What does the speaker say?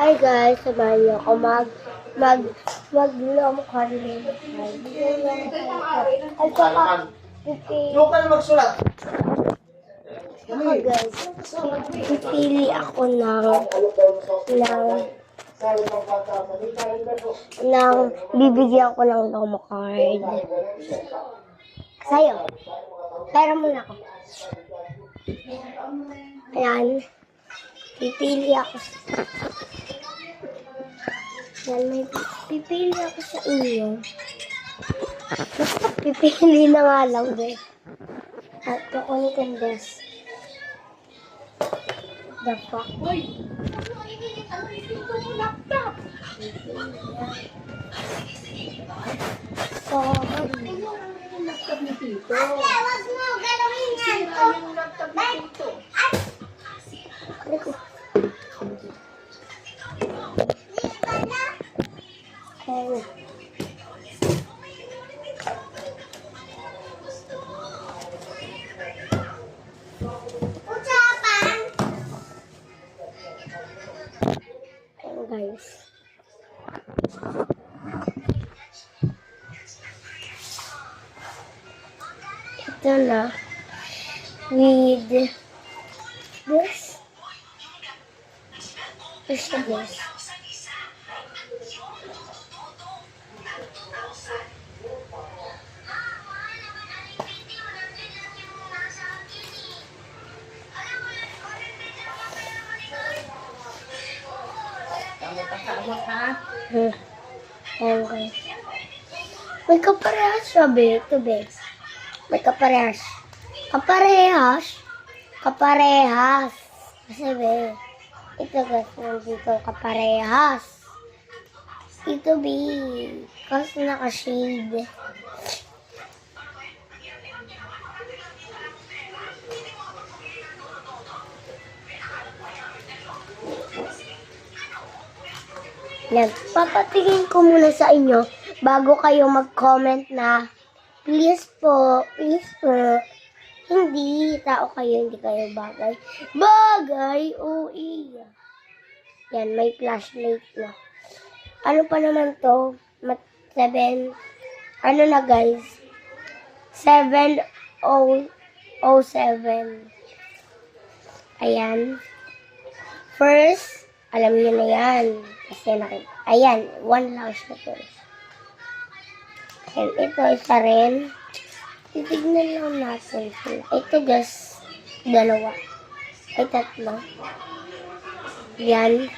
Hi guys, samahan niyo ako mag-long carne. Ay, kaka, Doon ka na magsulat. ako guys, pipili ako ng bibigyan ko ng lomo card. Sa'yo. Pera muna ako. Ayan. Pipili ako. Yan, may pipili ako sa inyo. Basta pipili na nga lang, be. At kukunin ko this. The fuck? So, Wag mo galawin yan. okay. Ucapan. Ayan, guys. Ito na. With this. This. Ayan, guys. May kaparehas siya, be. Ito, be. May kaparehas. Kaparehas. Kasi, be. Ito, guys. Nandito kaparehas. Ito, be. Kasi naka-shade. Yan. Papatingin ko muna sa inyo bago kayo mag-comment na please po, hindi tao kayo, hindi kayo bagay. Bagay, o iya. Yan, may flashlight na. Ano pa naman to? 7, ano na guys? 7:07. Ayan. First, alam niyo na yan. Kasi ayan, 1 lang siya first. And ito, isa rin. Titignan lang natin sila. Ito guys, 2. Ay, 3. Yan.